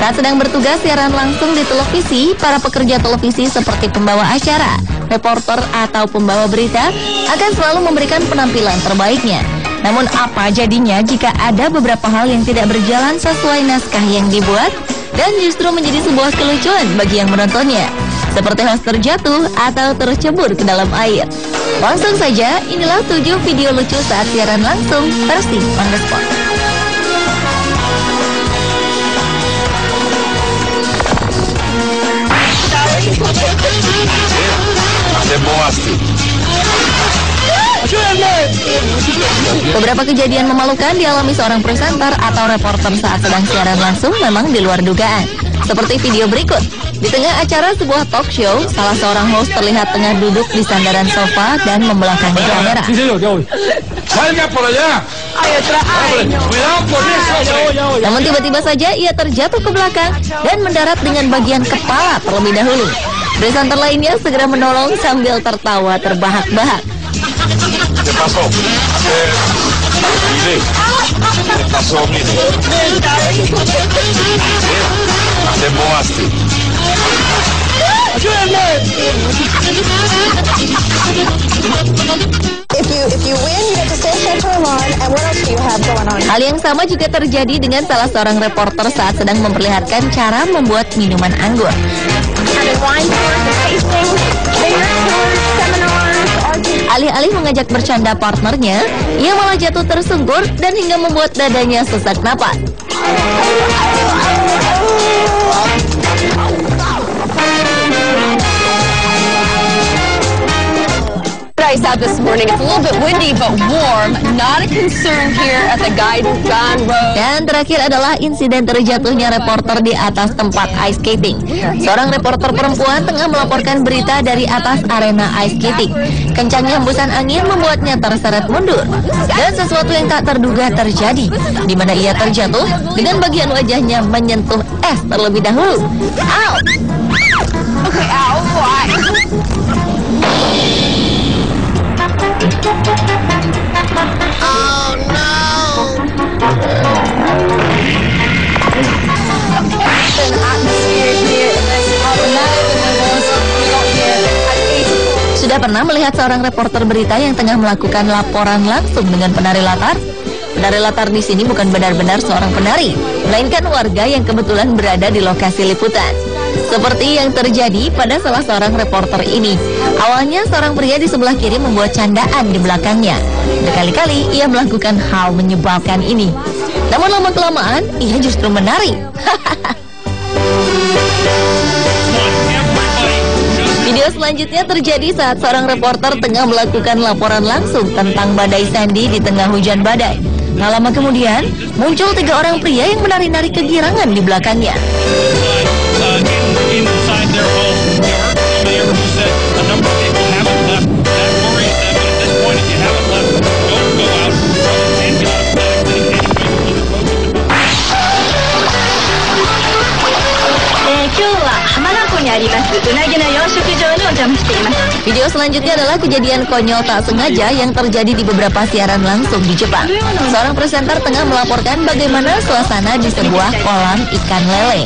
Saat sedang bertugas siaran langsung di televisi, para pekerja televisi seperti pembawa acara, reporter atau pembawa berita akan selalu memberikan penampilan terbaiknya. Namun apa jadinya jika ada beberapa hal yang tidak berjalan sesuai naskah yang dibuat dan justru menjadi sebuah kelucuan bagi yang menontonnya, seperti host terjatuh atau tercebur ke dalam air. Langsung saja, inilah 7 video lucu saat siaran langsung versi on the spot. Beberapa kejadian memalukan dialami seorang presenter atau reporter saat sedang siaran langsung memang di luar dugaan. Seperti video berikut. Di tengah acara sebuah talk show, salah seorang host terlihat tengah duduk di sandaran sofa dan membelakangi kamera. Namun tiba-tiba saja ia terjatuh ke belakang dan mendarat dengan bagian kepala terlebih dahulu. Presenter lainnya segera menolong sambil tertawa terbahak-bahak. If you win, you get to stay center line. And what else do you have going on? Hal yang sama juga terjadi dengan salah seorang reporter saat sedang memperlihatkan cara membuat minuman anggur. Alih-alih mengajak bercanda partnernya, ia malah jatuh tersungkur dan hingga membuat dadanya sesak napas. Ice out this morning. It's a little bit windy but warm. Not a concern here at the Gone Road. Dan terakhir adalah insiden terjatuhnya reporter di atas tempat ice skating. Seorang reporter perempuan tengah melaporkan berita dari atas arena ice skating. Kencangnya hembusan angin membuatnya terseret mundur. Dan sesuatu yang tak terduga terjadi, di mana ia terjatuh dengan bagian wajahnya menyentuh es terlebih dahulu. Ow! Okay, ow, why? Oh no! Sudah pernah melihat seorang reporter berita yang tengah melakukan laporan langsung dengan penari latar? Penari latar di sini bukan benar-benar seorang penari, melainkan warga yang kebetulan berada di lokasi liputan. Seperti yang terjadi pada salah seorang reporter ini. Awalnya seorang pria di sebelah kiri membuat candaan di belakangnya. Berkali-kali ia melakukan hal menyebalkan ini. Namun lama-kelamaan ia justru menari. Video selanjutnya terjadi saat seorang reporter tengah melakukan laporan langsung tentang badai Sandy di tengah hujan badai. Nah, lama kemudian muncul 3 orang pria yang menari-nari kegirangan di belakangnya. Inside their home, the mayor who said a number of people haven't left. That worries them, but at this point, if you haven't left, don't go out. And get out of panic, letting anybody to the road. Video selanjutnya adalah kejadian konyol tak sengaja yang terjadi di beberapa siaran langsung di Jepang. Seorang presenter tengah melaporkan bagaimana suasana di sebuah kolam ikan lele.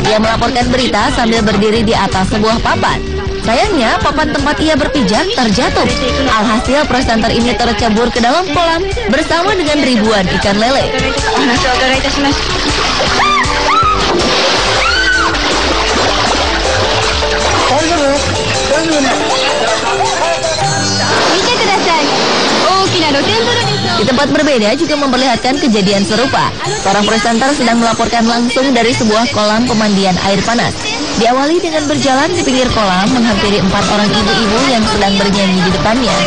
Ia melaporkan berita sambil berdiri di atas sebuah papan. Sayangnya, papan tempat ia berpijak terjatuh. Alhasil, presenter ini tercebur ke dalam kolam bersama dengan ribuan ikan lele. Di tempat berbeda juga memperlihatkan kejadian serupa. Seorang presenter sedang melaporkan langsung dari sebuah kolam pemandian air panas. Diawali dengan berjalan di pinggir kolam menghampiri 4 orang ibu-ibu yang sedang bernyanyi di depannya.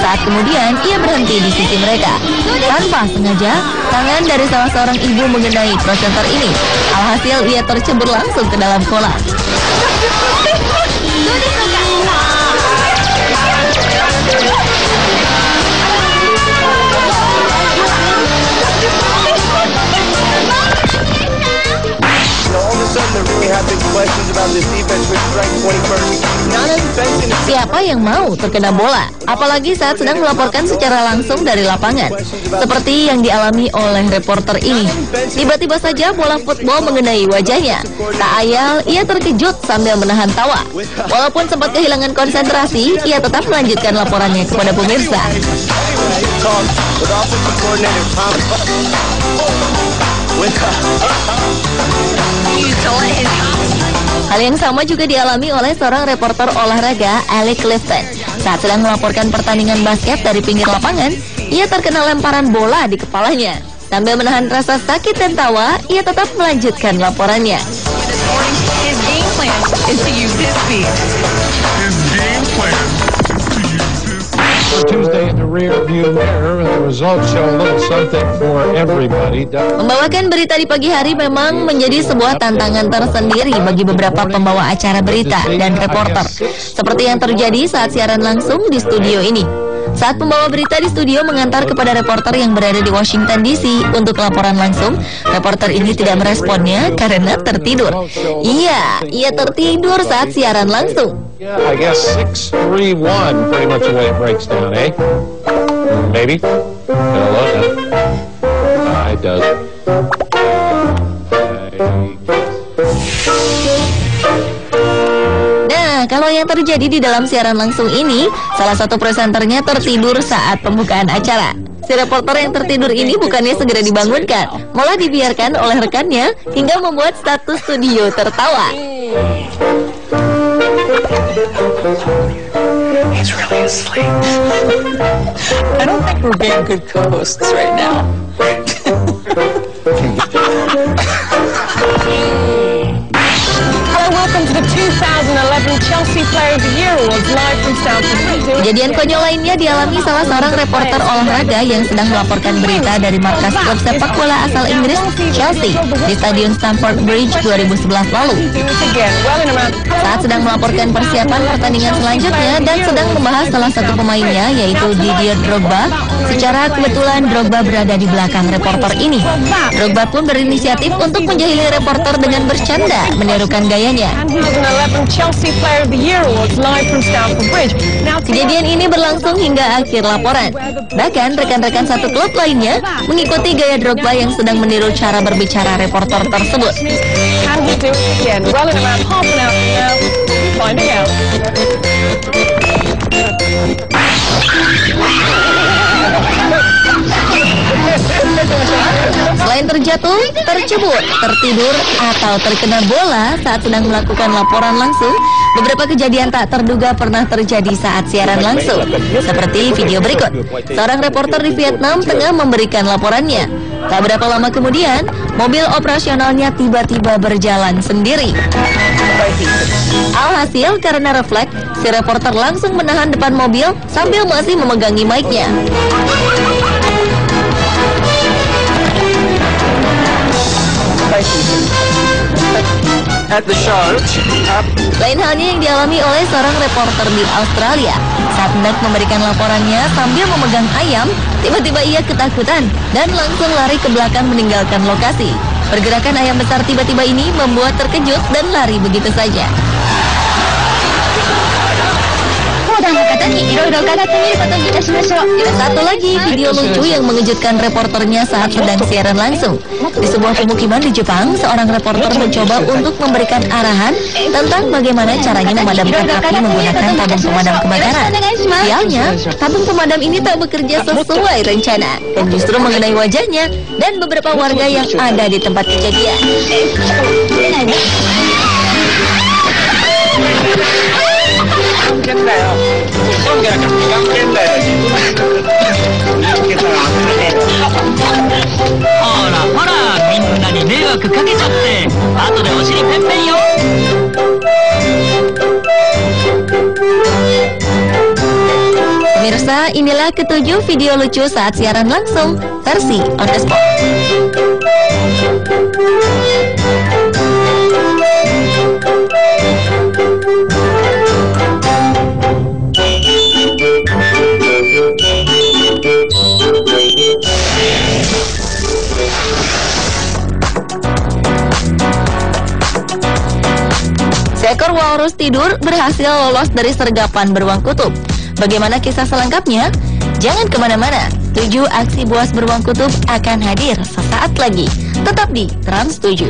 Saat kemudian ia berhenti di sisi mereka. Tanpa sengaja, tangan dari salah seorang ibu mengenai presenter ini. Alhasil ia tercebur langsung ke dalam kolam. All of a sudden, there really have been questions about this defense which is ranked 21st. Not having faith in the Siapa yang mau terkena bola? Apalagi saat sedang melaporkan secara langsung dari lapangan. Seperti yang dialami oleh reporter ini. Tiba-tiba saja bola football mengenai wajahnya. Tak ayal, ia terkejut sambil menahan tawa. Walaupun sempat kehilangan konsentrasi, ia tetap melanjutkan laporannya kepada pemirsa. Hal yang sama juga dialami oleh seorang reporter olahraga, Alec Clifton. Saat sedang melaporkan pertandingan basket dari pinggir lapangan, ia terkena lemparan bola di kepalanya. Sambil menahan rasa sakit dan tawa, ia tetap melanjutkan laporannya. His game plan is to use his speed. Tuesday in the rear view mirror, the results show a little something for everybody. Membawakan berita di pagi hari memang menjadi sebuah tantangan tersendiri bagi beberapa pembawa acara berita dan reporter. Seperti yang terjadi saat siaran langsung di studio ini. Saat pembawa berita di studio mengantar kepada reporter yang berada di Washington DC untuk laporan langsung, reporter ini tidak meresponnya karena tertidur. Ia tertidur saat siaran langsung. Yeah, I guess 6-3-1, pretty much the way it breaks down, eh? Maybe. Hello, it does. Nah, kalau yang terjadi di dalam siaran langsung ini, salah satu presenternya tertidur saat pembukaan acara. Si reporter yang tertidur ini bukannya segera dibangunkan, malah dibiarkan oleh rekannya hingga membuat status studio tertawa. He's really asleep. I don't think we're being good co-hosts right now. Hello, welcome to the 2011 Chelsea Player of the Year Awards live from Stamford Bridge. Kejadian konyol lainnya dialami salah seorang reporter olahraga yang sedang melaporkan berita dari markas klub sepak bola asal Inggris, Chelsea, di Stadion Stamford Bridge 2011 lalu. Saat sedang melaporkan persiapan pertandingan selanjutnya dan sedang membahas salah satu pemainnya, yaitu Didier Drogba, secara kebetulan Drogba berada di belakang reporter ini. Drogba pun berinisiatif untuk menjahili reporter dengan bercanda, menirukan gayanya. Kejadian ini berlangsung hingga akhir laporan. Bahkan rekan-rekan satu klub lainnya mengikuti gaya Drogba yang sedang meniru cara berbicara reporter tersebut. Selain terjatuh, tercebur, tertidur, atau terkena bola saat sedang melakukan laporan langsung, beberapa kejadian tak terduga pernah terjadi saat siaran langsung. Seperti video berikut, seorang reporter di Vietnam tengah memberikan laporannya. Tak berapa lama kemudian, mobil operasionalnya tiba-tiba berjalan sendiri. Alhasil karena refleks, si reporter langsung menahan depan mobil sambil masih memegangi mic-nya. Lain halnya yang dialami oleh seorang reporter di Australia. Saat hendak memberikan laporannya sambil memegang ayam, tiba-tiba ia ketakutan dan langsung lari ke belakang meninggalkan lokasi. Pergerakan ayam besar tiba-tiba ini membuat terkejut dan lari begitu saja. Satu lagi video lucu yang mengejutkan reporternya saat sedang siaran langsung. Di sebuah pemukiman di Jepang, seorang reporter mencoba untuk memberikan arahan tentang bagaimana caranya memadamkan api menggunakan tabung pemadam kebakaran. Sialnya, tabung pemadam ini tak bekerja sesuai rencana dan justru mengenai wajahnya dan beberapa warga yang ada di tempat kejadian. Pemirsa, inilah ketujuh video lucu saat siaran langsung versi on the spot. Seekor walrus tidur berhasil lolos dari sergapan beruang kutub. Bagaimana kisah selengkapnya? Jangan kemana-mana, 7 aksi buas beruang kutub akan hadir sesaat lagi. Tetap di Trans 7.